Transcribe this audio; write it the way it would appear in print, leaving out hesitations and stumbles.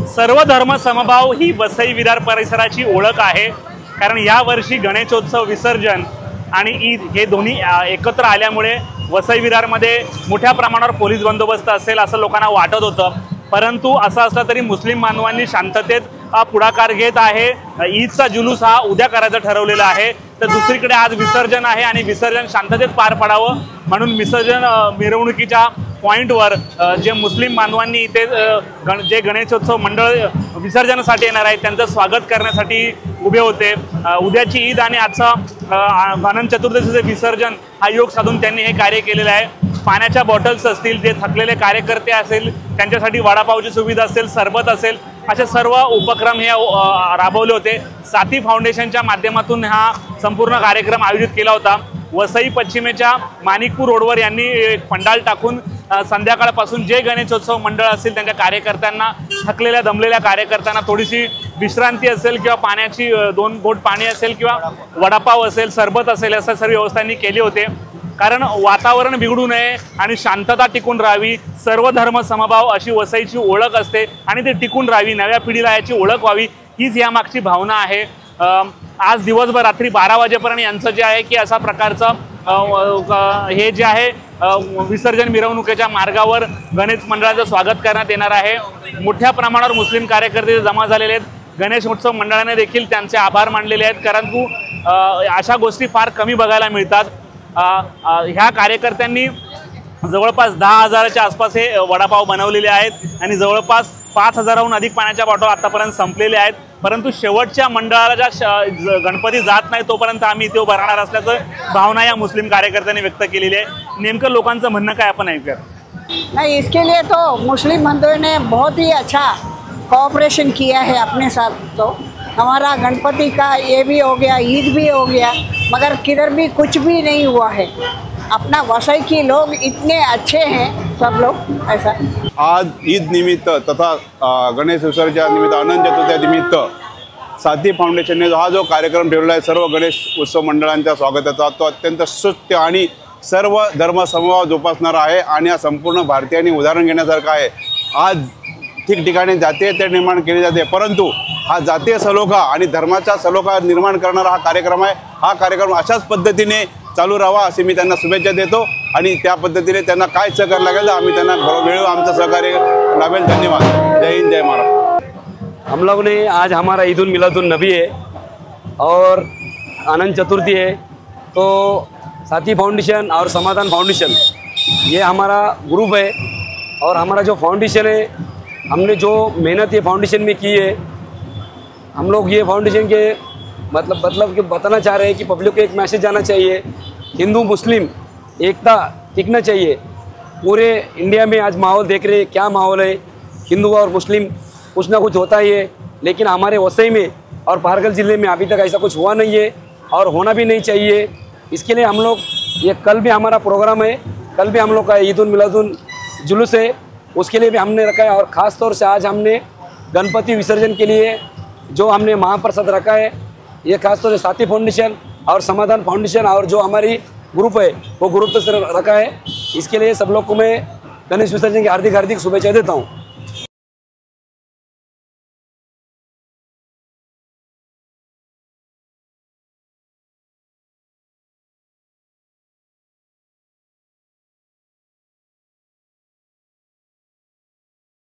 सर्व धर्म समभाव ही वसई विरार परिसराची ओळख आहे। कारण यावर्षी गणेशोत्सव विसर्जन आणि ईद हे दोन्ही एकत्र आल्यामुळे वसई विरारमध्ये मोठ्या प्रमाणावर पोलीस बंदोबस्त असेल असं लोकांना वाटत होतं। परंतु असं असलं तरी मुस्लिम बांधवांनी शांततेत पुढाकार घेत आहे। ईदचा जुलूस हा उद्या करायचा ठरवलेला आहे। तर दुसरीकडे आज विसर्जन आहे आणि विसर्जन शांततेत पार पडावं म्हणून विसर्जन मिरवणुकीच्या पॉइंटवर जे मुस्लिम बांधवांनी इथे जे गणेशोत्सव मंडळ विसर्जनासाठी येणार आहे त्यांचं स्वागत करण्यासाठी उभे होते। उद्याची ईद आणि आजचा अनंत चतुर्दशीचे विसर्जन हा योग साधून त्यांनी हे कार्य केलेलं आहे। पाण्याच्या बॉटल्स असतील, जे थकलेले कार्यकर्ते असेल त्यांच्यासाठी वडापावची सुविधा असेल, सरबत असेल, असे सर्व उपक्रम हे राबवले होते। साथी फाउंडेशनच्या माध्यमातून हा संपूर्ण कार्यक्रम आयोजित केला होता। वसई पश्चिमेच्या माणिकपूर रोडवर यांनी एक पंडाल टाकून संध्याकाळपासून जे गणेशोत्सव मंडळ असतील त्यांच्या कार्यकर्त्यांना, थकलेल्या दमलेल्या कार्यकर्त्यांना थोडीशी विश्रांती असेल किंवा पाण्याची 2 बोट पाणी असेल किंवा वडापाव असेल, सरबत असेल, अशा सर्व व्यवस्थांनी केली होते। कारण वातावरण बिघडू नये आणि शांतता टिकून राहावी, सर्व धर्म समभाव अशी वसईची ओळख असते आणि ते टिकून राहावी, नव्या पिढीला याची ओळख व्हावी, हीच यामागची भावना आहे। आज दिवसभर रात्री 12 वाजेपर्यंत यांचं जे आहे की अशा प्रकारचं हे जे आहे विसर्जन मिरवणुकीच्या मार्गावर गणेश मंडळाचं स्वागत करण्यात येणार आहे। मोठ्या प्रमाणावर मुस्लिम कार्यकर्ते जमा झालेले आहेत। गणेश उत्सव मंडळाने देखील त्यांचे आभार मानलेले आहेत, कारण अशा गोष्टी फार कमी बघायला मिळतात। ह्या कार्यकर्त्यांनी जवळपास 10,000च्या आसपास हे वडापाव बनवलेले आहेत आणि जवळपास 5,000हून अधिक पाण्याच्या बॉटल आतापर्यंत संपलेले आहेत। परंतु शेवटच्या मंडळाला गणपती जात नाही तोपर्यंत आम्ही इथे उभं राहणार असल्याचं भावना या मुस्लिम कार्यकर्त्यांनी व्यक्त केलेली आहे। नेमकं लोकांचं म्हणणं काय आपण ऐकूया। नहीं, इसके लिए तो मुस्लिम बंधुओं ने बहुत ही अच्छा कोऑपरेशन किया है अपने साथ। तो हमारा गणपति का ये भी हो गया, ईद भी हो गया, मगर किधर भी कुछ भी नहीं हुआ है। अपना वसई के लोग इतने अच्छे हैं सब लोग। ऐसा आज ईद निमित्त तथा गणेश विसर्जन निमित्त, अनंत चतुर्थी निमित्त साथी फाउंडेशनने हा जो कार्यक्रम ठेवला आहे सर्व गणेश उत्सव मंडळांच्या स्वागताचा, तो अत्यंत सुस्त आणि सर्व धर्म समभाव जोपासणारा आहे आणि हा संपूर्ण भारतीयांनी उदाहरण घेण्यासारखं आहे। आज ठिकठिकाणी जातीय तेढ निर्माण केली जाते, परंतु हा जातीय सलोखा आणि धर्माचा सलोखा निर्माण करणारा हा कार्यक्रम आहे। हा कार्यक्रम अशाच पद्धतीने चालू राहावा असे मी त्यांना शुभेच्छा देतो आणि त्या पद्धतीने त्यांना काय सहकार्य लागेल तर आम्ही त्यांना वेळोवेळी आमचं सहकार्य लाभेल। धन्यवाद। जय हिंद, जय महाराष्ट्र। हम लोग ने आज हमारा ईद उल मिलादुन नबी है और अनंत चतुर्थी है, तो साथी फाउंडेशन और समाधान फाउंडेशन ये हमारा ग्रुप है और हमारा जो फाउंडेशन है, हमने जो मेहनत ये फाउंडेशन में की है, हम लोग ये फाउंडेशन के मतलब कि बताना चाह रहे हैं कि पब्लिक को एक मैसेज जाना चाहिए, हिंदू मुस्लिम एकता टिकना चाहिए। पूरे इंडिया में आज माहौल देख रहे हैं, क्या माहौल है, हिंदू और मुस्लिम कुछ ना कुछ होता ही है, लेकिन हमारे वसई में और पहाड़गढ़ ज़िले में अभी तक ऐसा कुछ हुआ नहीं है और होना भी नहीं चाहिए। इसके लिए हम लोग ये कल भी हमारा प्रोग्राम है, कल भी हम लोग का ईद उल मिलादुन जुलूस है, उसके लिए भी हमने रखा है। और ख़ास तौर से आज हमने गणपति विसर्जन के लिए जो हमने महाप्रसाद रखा है, ये खास तौर से साथी फाउंडेशन और समाधान फाउंडेशन और जो हमारी ग्रुप है वो ग्रुप से रखा है। इसके लिए सब लोग को मैं गणेश विसर्जन की हार्दिक शुभेच्छा देता हूँ।